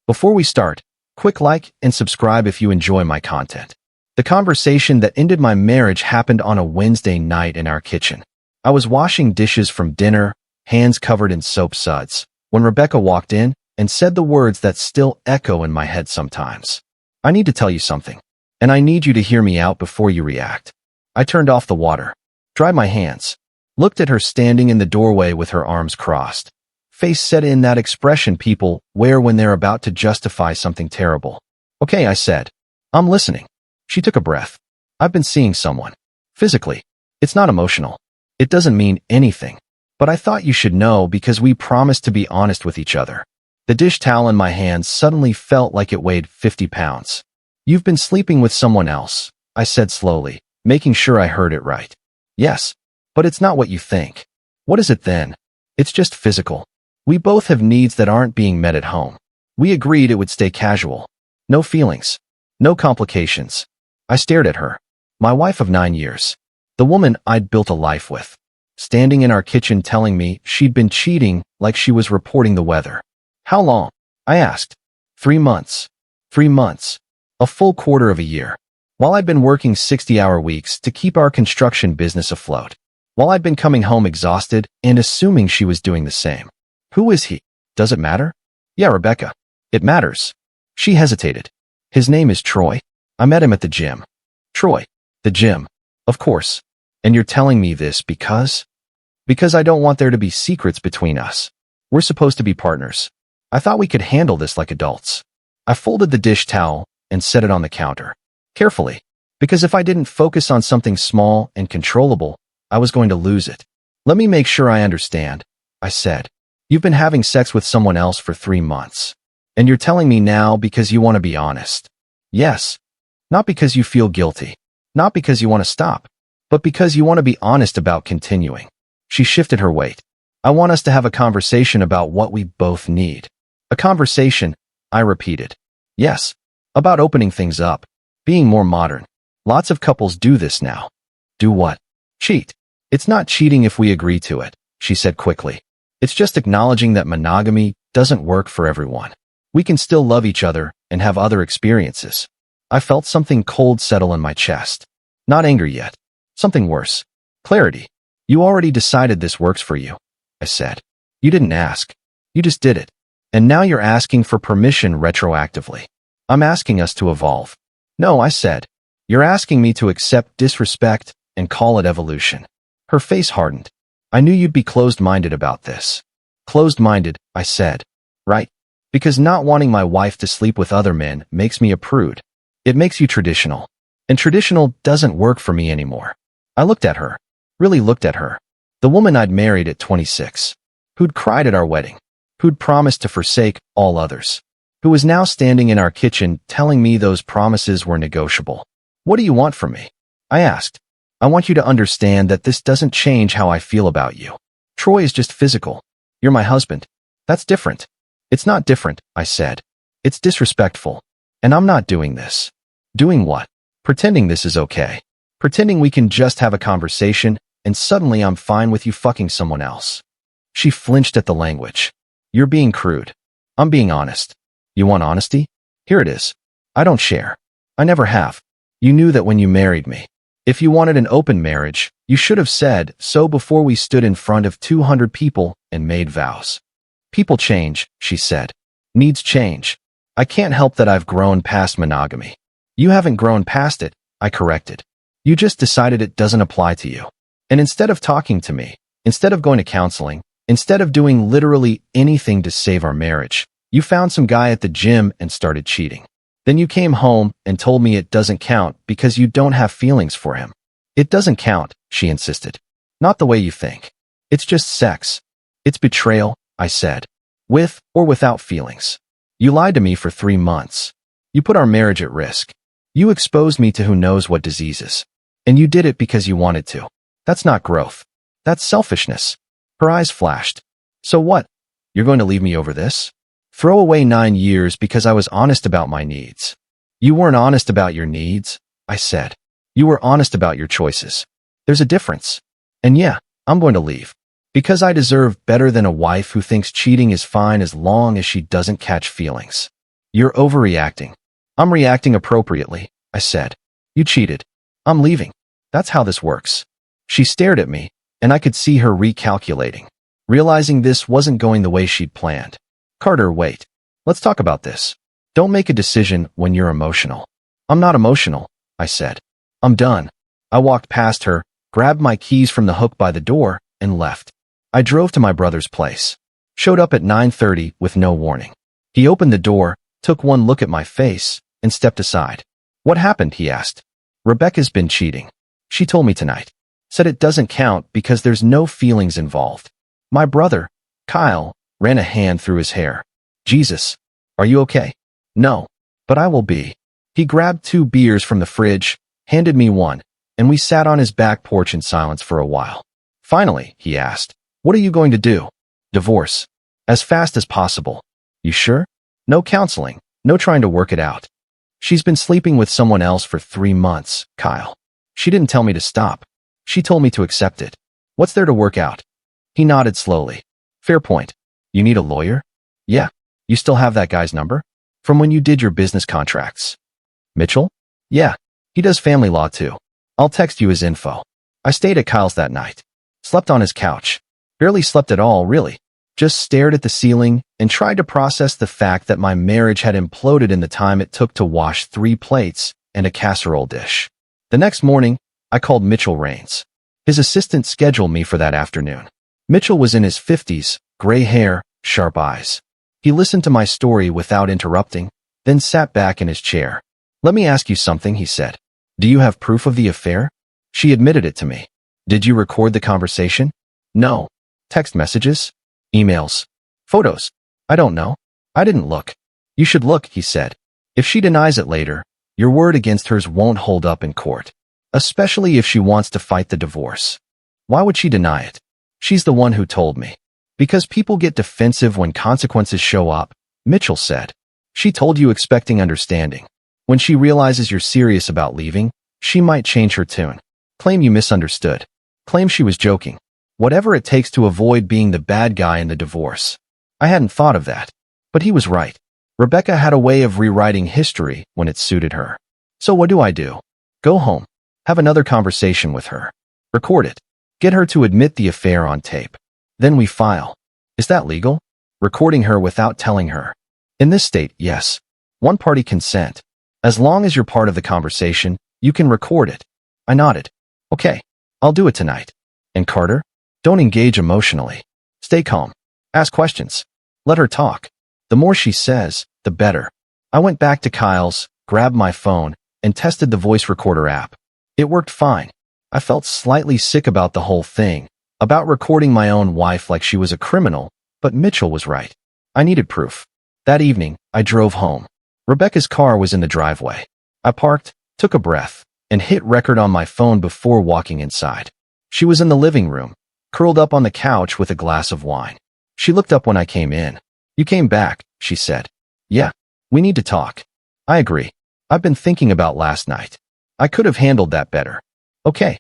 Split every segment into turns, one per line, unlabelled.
Before we start, quick like and subscribe if you enjoy my content. The conversation that ended my marriage happened on a Wednesday night in our kitchen. I was washing dishes from dinner, hands covered in soap suds, when Rebecca walked in and said the words that still echo in my head sometimes. I need to tell you something, and I need you to hear me out before you react. I turned off the water, dried my hands, looked at her standing in the doorway with her arms crossed. Face set in that expression people wear when they're about to justify something terrible. Okay, I said. I'm listening. She took a breath. I've been seeing someone. Physically. It's not emotional. It doesn't mean anything. But I thought you should know because we promised to be honest with each other. The dish towel in my hands suddenly felt like it weighed 50 pounds. You've been sleeping with someone else, I said slowly, making sure I heard it right. Yes. But it's not what you think. What is it then? It's just physical. We both have needs that aren't being met at home. We agreed it would stay casual. No feelings. No complications. I stared at her. My wife of 9 years. The woman I'd built a life with. Standing in our kitchen telling me she'd been cheating like she was reporting the weather. How long? I asked. 3 months. 3 months. A full quarter of a year. While I'd been working 60-hour weeks to keep our construction business afloat. While I'd been coming home exhausted and assuming she was doing the same. Who is he? Does it matter? Yeah, Rebecca. It matters. She hesitated. His name is Troy. I met him at the gym. Troy. The gym. Of course. And you're telling me this because? Because I don't want there to be secrets between us. We're supposed to be partners. I thought we could handle this like adults. I folded the dish towel and set it on the counter. Carefully. Because if I didn't focus on something small and controllable, I was going to lose it. Let me make sure I understand, I said. You've been having sex with someone else for 3 months. And you're telling me now because you want to be honest. Yes. Not because you feel guilty. Not because you want to stop. But because you want to be honest about continuing. She shifted her weight. I want us to have a conversation about what we both need. A conversation, I repeated. Yes. About opening things up. Being more modern. Lots of couples do this now. Do what? Cheat. It's not cheating if we agree to it, she said quickly. It's just acknowledging that monogamy doesn't work for everyone. We can still love each other and have other experiences. I felt something cold settle in my chest. Not anger yet. Something worse. Clarity. You already decided this works for you, I said. You didn't ask. You just did it. And now you're asking for permission retroactively. I'm asking us to evolve. No, I said. You're asking me to accept disrespect and call it evolution. Her face hardened. I knew you'd be closed-minded about this. Closed-minded, I said. Right. Because not wanting my wife to sleep with other men makes me a prude. It makes you traditional. And traditional doesn't work for me anymore. I looked at her. Really looked at her. The woman I'd married at 26. Who'd cried at our wedding. Who'd promised to forsake all others. Who was now standing in our kitchen telling me those promises were negotiable. What do you want from me? I asked. I want you to understand that this doesn't change how I feel about you. Troy is just physical. You're my husband. That's different. It's not different, I said. It's disrespectful. And I'm not doing this. Doing what? Pretending this is okay. Pretending we can just have a conversation and suddenly I'm fine with you fucking someone else. She flinched at the language. You're being crude. I'm being honest. You want honesty? Here it is. I don't share. I never have. You knew that when you married me. If you wanted an open marriage, you should have said so before we stood in front of 200 people and made vows. People change, she said. Needs change. I can't help that I've grown past monogamy. You haven't grown past it, I corrected. You just decided it doesn't apply to you. And instead of talking to me, instead of going to counseling, instead of doing literally anything to save our marriage, you found some guy at the gym and started cheating. Then you came home and told me it doesn't count because you don't have feelings for him. It doesn't count, she insisted. Not the way you think. It's just sex. It's betrayal, I said. With or without feelings. You lied to me for 3 months. You put our marriage at risk. You exposed me to who knows what diseases. And you did it because you wanted to. That's not growth. That's selfishness. Her eyes flashed. So what? You're going to leave me over this? Throw away 9 years because I was honest about my needs. You weren't honest about your needs, I said. You were honest about your choices. There's a difference. And yeah, I'm going to leave. Because I deserve better than a wife who thinks cheating is fine as long as she doesn't catch feelings. You're overreacting. I'm reacting appropriately, I said. You cheated. I'm leaving. That's how this works. She stared at me, and I could see her recalculating, realizing this wasn't going the way she'd planned. Carter, wait. Let's talk about this. Don't make a decision when you're emotional. I'm not emotional, I said. I'm done. I walked past her, grabbed my keys from the hook by the door, and left. I drove to my brother's place. Showed up at 9:30 with no warning. He opened the door, took one look at my face, and stepped aside. What happened? He asked. Rebecca's been cheating. She told me tonight. Said it doesn't count because there's no feelings involved. My brother, Kyle, ran a hand through his hair. Jesus. Are you okay? No. But I will be. He grabbed 2 beers from the fridge, handed me one, and we sat on his back porch in silence for a while. Finally, he asked, what are you going to do? Divorce. As fast as possible. You sure? No counseling. No trying to work it out. She's been sleeping with someone else for 3 months, Kyle. She didn't tell me to stop. She told me to accept it. What's there to work out? He nodded slowly. Fair point. You need a lawyer? Yeah. You still have that guy's number? From when you did your business contracts. Mitchell? Yeah. He does family law too. I'll text you his info. I stayed at Kyle's that night. Slept on his couch. Barely slept at all, really. Just stared at the ceiling and tried to process the fact that my marriage had imploded in the time it took to wash 3 plates and a casserole dish. The next morning, I called Mitchell Raines. His assistant scheduled me for that afternoon. Mitchell was in his 50s, gray hair, sharp eyes. He listened to my story without interrupting, then sat back in his chair. Let me ask you something, he said. Do you have proof of the affair? She admitted it to me. Did you record the conversation? No. Text messages? Emails? Photos? I don't know. I didn't look. You should look, he said. If she denies it later, your word against hers won't hold up in court, especially if she wants to fight the divorce. Why would she deny it? She's the one who told me. Because people get defensive when consequences show up, Mitchell said. She told you expecting understanding. When she realizes you're serious about leaving, she might change her tune. Claim you misunderstood. Claim she was joking. Whatever it takes to avoid being the bad guy in the divorce. I hadn't thought of that. But he was right. Rebecca had a way of rewriting history when it suited her. So what do? Go home. Have another conversation with her. Record it. Get her to admit the affair on tape. Then we file. Is that legal? Recording her without telling her. In this state, yes. One-party consent. As long as you're part of the conversation, you can record it. I nodded. Okay. I'll do it tonight. And Carter? Don't engage emotionally. Stay calm. Ask questions. Let her talk. The more she says, the better. I went back to Kyle's, grabbed my phone, and tested the voice recorder app. It worked fine. I felt slightly sick about the whole thing, about recording my own wife like she was a criminal, but Mitchell was right. I needed proof. That evening, I drove home. Rebecca's car was in the driveway. I parked, took a breath, and hit record on my phone before walking inside. She was in the living room, curled up on the couch with a glass of wine. She looked up when I came in. You came back, she said. Yeah, we need to talk. I agree. I've been thinking about last night. I could have handled that better. Okay,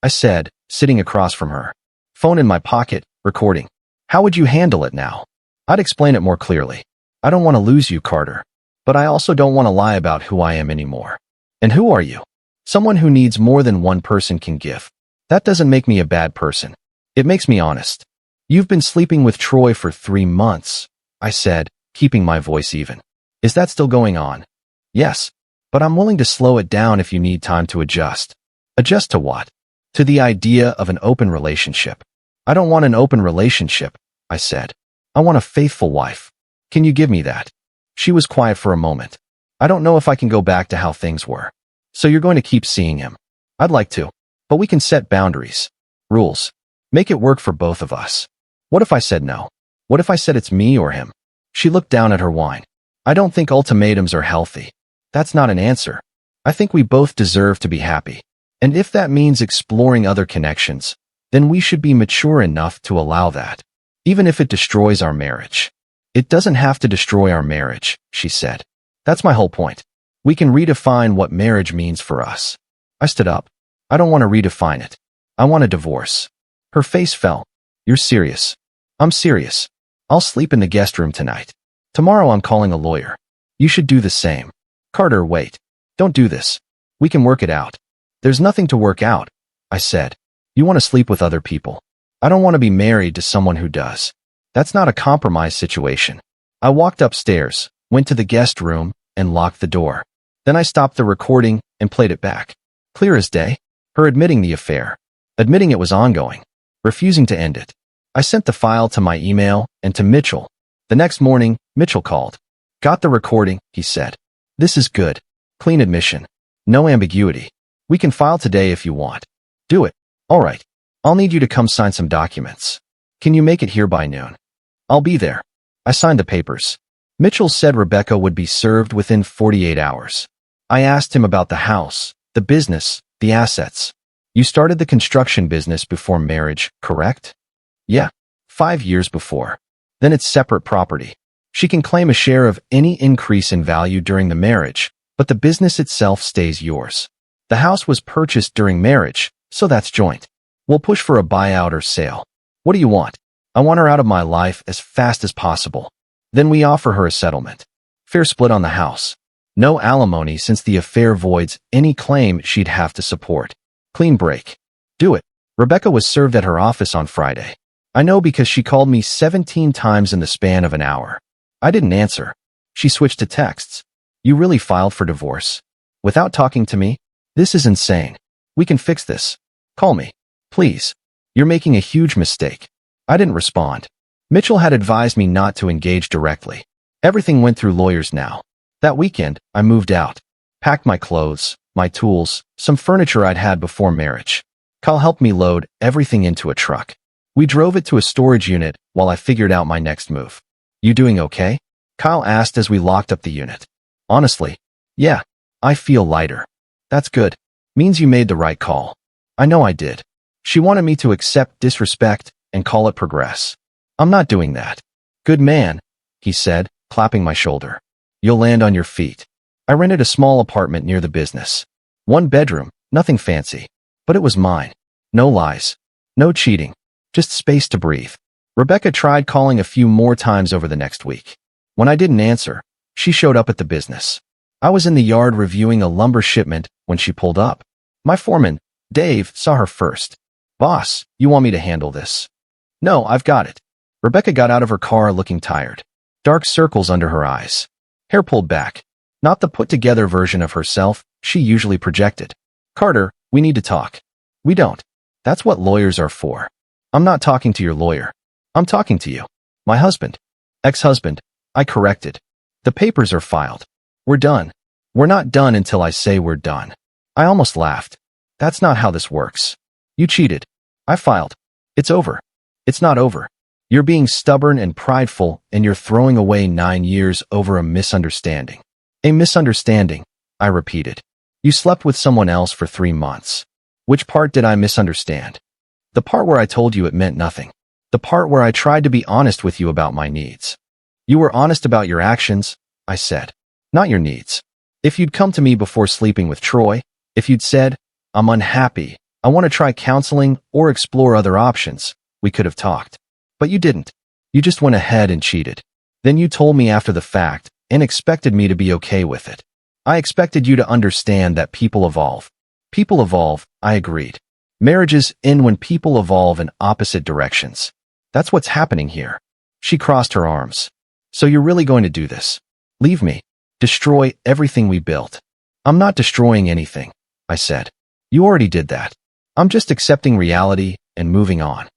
I said, sitting across from her. Phone in my pocket, recording. How would you handle it now? I'd explain it more clearly. I don't want to lose you, Carter. But I also don't want to lie about who I am anymore. And who are you? Someone who needs more than one person can give. That doesn't make me a bad person. It makes me honest. You've been sleeping with Troy for 3 months, I said, keeping my voice even. Is that still going on? Yes. But I'm willing to slow it down if you need time to adjust. Adjust to what? To the idea of an open relationship. I don't want an open relationship, I said. I want a faithful wife. Can you give me that? She was quiet for a moment. I don't know if I can go back to how things were. So you're going to keep seeing him. I'd like to. But we can set boundaries. Rules. Make it work for both of us. What if I said no? What if I said it's me or him? She looked down at her wine. I don't think ultimatums are healthy. That's not an answer. I think we both deserve to be happy. And if that means exploring other connections, then we should be mature enough to allow that. Even if it destroys our marriage. It doesn't have to destroy our marriage, she said. That's my whole point. We can redefine what marriage means for us. I stood up. I don't want to redefine it. I want a divorce. Her face fell. You're serious. I'm serious. I'll sleep in the guest room tonight. Tomorrow I'm calling a lawyer. You should do the same. Carter, wait. Don't do this. We can work it out. There's nothing to work out, I said. You want to sleep with other people. I don't want to be married to someone who does. That's not a compromise situation. I walked upstairs, went to the guest room, and locked the door. Then I stopped the recording and played it back. Clear as day. Her admitting the affair. Admitting it was ongoing. Refusing to end it. I sent the file to my email and to Mitchell. The next morning, Mitchell called. Got the recording, he said. This is good. Clean admission. No ambiguity. We can file today if you want. Do it. All right. I'll need you to come sign some documents. Can you make it here by noon? I'll be there. I signed the papers. Mitchell said Rebecca would be served within 48 hours. I asked him about the house, the business, the assets. You started the construction business before marriage, correct? Yeah. 5 years before. Then it's separate property. She can claim a share of any increase in value during the marriage, but the business itself stays yours. The house was purchased during marriage, so that's joint. We'll push for a buyout or sale. What do you want? I want her out of my life as fast as possible. Then we offer her a settlement. Fair split on the house. No alimony since the affair voids any claim she'd have to support. Clean break. Do it. Rebecca was served at her office on Friday. I know because she called me 17 times in the span of an hour. I didn't answer. She switched to texts. You really filed for divorce? Without talking to me? This is insane. We can fix this. Call me. Please. You're making a huge mistake. I didn't respond. Mitchell had advised me not to engage directly. Everything went through lawyers now. That weekend, I moved out. Packed my clothes, my tools, some furniture I'd had before marriage. Kyle helped me load everything into a truck. We drove it to a storage unit while I figured out my next move. You doing okay? Kyle asked as we locked up the unit. Honestly, yeah, I feel lighter. That's good. Means you made the right call. I know I did. She wanted me to accept disrespect and call it progress. I'm not doing that. Good man, he said, clapping my shoulder. You'll land on your feet. I rented a small apartment near the business. 1 bedroom, nothing fancy. But it was mine. No lies. No cheating. Just space to breathe. Rebecca tried calling a few more times over the next week. When I didn't answer, she showed up at the business. I was in the yard reviewing a lumber shipment when she pulled up. My foreman, Dave, saw her first. Boss, you want me to handle this? No, I've got it. Rebecca got out of her car looking tired. Dark circles under her eyes. Hair pulled back. Not the put-together version of herself she usually projected. Carter, we need to talk. We don't. That's what lawyers are for. I'm not talking to your lawyer. I'm talking to you. My husband. Ex-husband. I corrected. The papers are filed. We're done. We're not done until I say we're done. I almost laughed. That's not how this works. You cheated. I filed. It's over. It's not over. You're being stubborn and prideful, and you're throwing away 9 years over a misunderstanding. A misunderstanding, I repeated. You slept with someone else for 3 months. Which part did I misunderstand? The part where I told you it meant nothing. The part where I tried to be honest with you about my needs. You were honest about your actions, I said. Not your needs. If you'd come to me before sleeping with Troy, if you'd said, I'm unhappy, I want to try counseling or explore other options, we could have talked. But you didn't. You just went ahead and cheated. Then you told me after the fact and expected me to be okay with it. I expected you to understand that people evolve. People evolve, I agreed. Marriages end when people evolve in opposite directions. That's what's happening here. She crossed her arms. So you're really going to do this? Leave me. Destroy everything we built. I'm not destroying anything, I said. You already did that. I'm just accepting reality and moving on.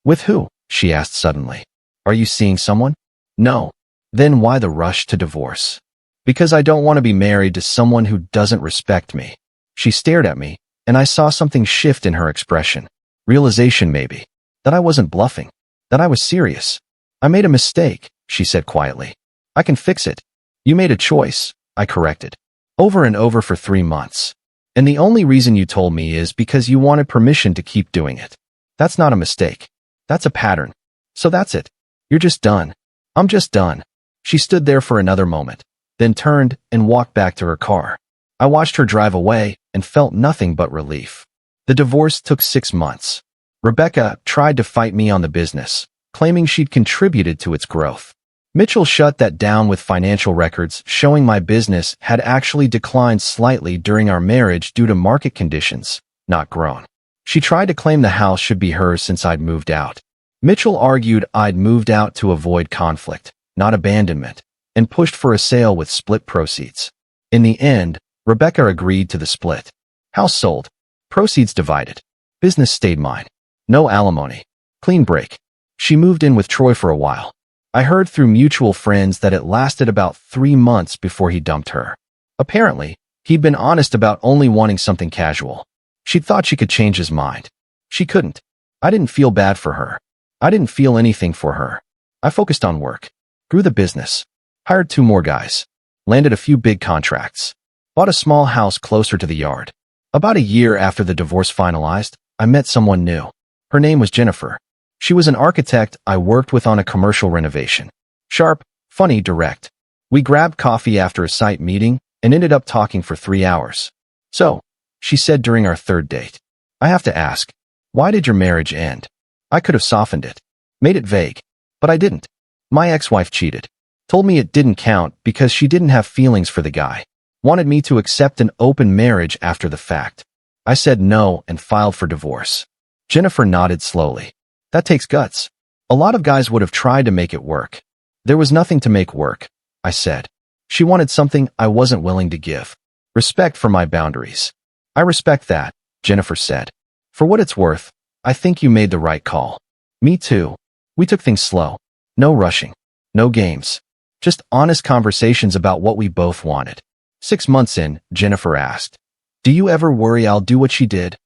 With who? She asked suddenly. Are you seeing someone? No. Then why the rush to divorce? Because I don't want to be married to someone who doesn't respect me. She stared at me, and I saw something shift in her expression. Realization maybe. That I wasn't bluffing. That I was serious. I made a mistake, she said quietly. I can fix it. You made a choice, I corrected. Over and over for 3 months. And the only reason you told me is because you wanted permission to keep doing it. That's not a mistake. That's a pattern. So that's it. You're just done. I'm just done. She stood there for another moment, then turned and walked back to her car. I watched her drive away and felt nothing but relief. The divorce took 6 months. Rebecca tried to fight me on the business, claiming she'd contributed to its growth. Mitchell shut that down with financial records showing my business had actually declined slightly during our marriage due to market conditions, not grown. She tried to claim the house should be hers since I'd moved out. Mitchell argued I'd moved out to avoid conflict, not abandonment, and pushed for a sale with split proceeds. In the end, Rebecca agreed to the split. House sold. Proceeds divided. Business stayed mine. No alimony. Clean break. She moved in with Troy for a while. I heard through mutual friends that it lasted about 3 months before he dumped her. Apparently, he'd been honest about only wanting something casual. She thought she could change his mind. She couldn't. I didn't feel bad for her. I didn't feel anything for her. I focused on work. Grew the business. Hired 2 more guys. Landed a few big contracts. Bought a small house closer to the yard. About a year after the divorce finalized, I met someone new. Her name was Jennifer. She was an architect I worked with on a commercial renovation. Sharp, funny, direct. We grabbed coffee after a site meeting and ended up talking for 3 hours. So, she said during our 3rd date, I have to ask, why did your marriage end? I could have softened it, made it vague, but I didn't. My ex-wife cheated. Told me it didn't count because she didn't have feelings for the guy. Wanted me to accept an open marriage after the fact. I said no and filed for divorce. Jennifer nodded slowly. That takes guts. A lot of guys would have tried to make it work. There was nothing to make work, I said. She wanted something I wasn't willing to give. Respect for my boundaries. I respect that, Jennifer said. For what it's worth, I think you made the right call. Me too. We took things slow. No rushing. No games. Just honest conversations about what we both wanted. 6 months in, Jennifer asked, do you ever worry I'll do what she did?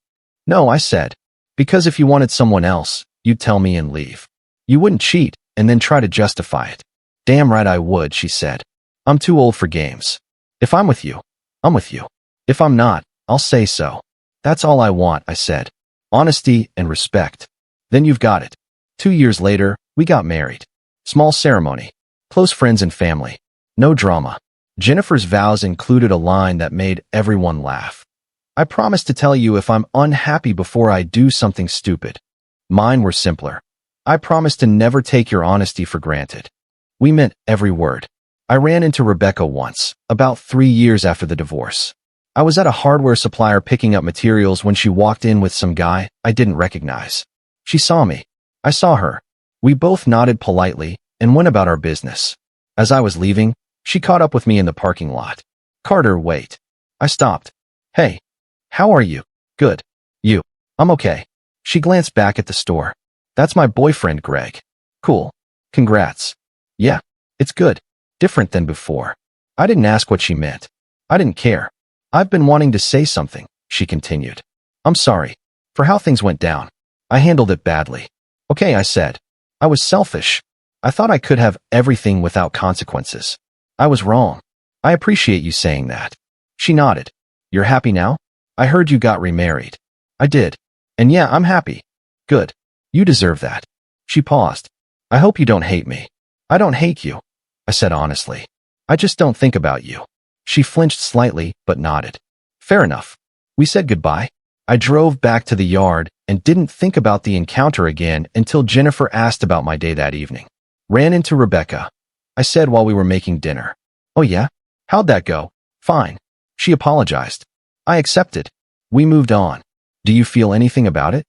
No, I said. Because if you wanted someone else, you'd tell me and leave. You wouldn't cheat and then try to justify it. Damn right I would, she said. I'm too old for games. If I'm with you, I'm with you. If I'm not, I'll say so. That's all I want, I said. Honesty and respect. Then you've got it. 2 years later, we got married. Small ceremony. Close friends and family. No drama. Jennifer's vows included a line that made everyone laugh. I promise to tell you if I'm unhappy before I do something stupid. Mine were simpler. I promise to never take your honesty for granted. We meant every word. I ran into Rebecca once, about 3 years after the divorce. I was at a hardware supplier picking up materials when she walked in with some guy I didn't recognize. She saw me. I saw her. We both nodded politely and went about our business. As I was leaving, she caught up with me in the parking lot. Carter, wait. I stopped. Hey. How are you? Good. You? I'm okay. She glanced back at the store. That's my boyfriend, Greg. Cool. Congrats. Yeah. It's good. Different than before. I didn't ask what she meant. I didn't care. I've been wanting to say something, she continued. I'm sorry. For how things went down. I handled it badly. Okay, I said. I was selfish. I thought I could have everything without consequences. I was wrong. I appreciate you saying that. She nodded. You're happy now? I heard you got remarried. I did. And yeah, I'm happy. Good. You deserve that. She paused. I hope you don't hate me. I don't hate you, I said honestly. I just don't think about you. She flinched slightly, but nodded. Fair enough. We said goodbye. I drove back to the yard and didn't think about the encounter again until Jennifer asked about my day that evening. Ran into Rebecca. I said while we were making dinner. Oh yeah? How'd that go? Fine. She apologized. I accepted. We moved on. Do you feel anything about it?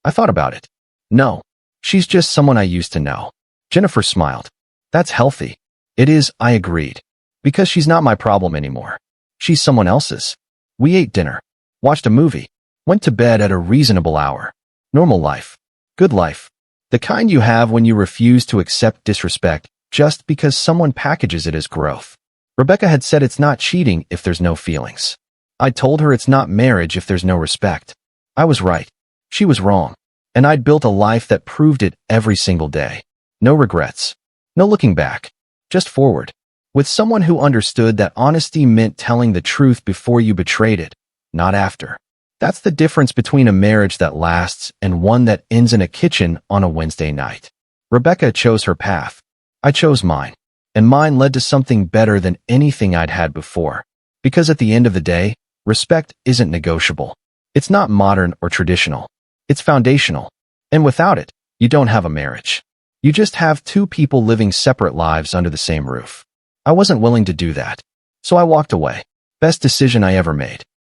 I thought about it. No. She's just someone I used to know. Jennifer smiled. That's healthy. It is, I agreed. Because she's not my problem anymore. She's someone else's. We ate dinner. Watched a movie. Went to bed at a reasonable hour. Normal life. Good life. The kind you have when you refuse to accept disrespect just because someone packages it as growth. Rebecca had said it's not cheating if there's no feelings. I told her it's not marriage if there's no respect. I was right. She was wrong. And I'd built a life that proved it every single day. No regrets. No looking back. Just forward. With someone who understood that honesty meant telling the truth before you betrayed it, not after. That's the difference between a marriage that lasts and one that ends in a kitchen on a Wednesday night. Rebecca chose her path. I chose mine. And mine led to something better than anything I'd had before. Because at the end of the day, respect isn't negotiable. It's not modern or traditional. It's foundational. And without it, you don't have a marriage. You just have two people living separate lives under the same roof. I wasn't willing to do that, so I walked away. Best decision I ever made.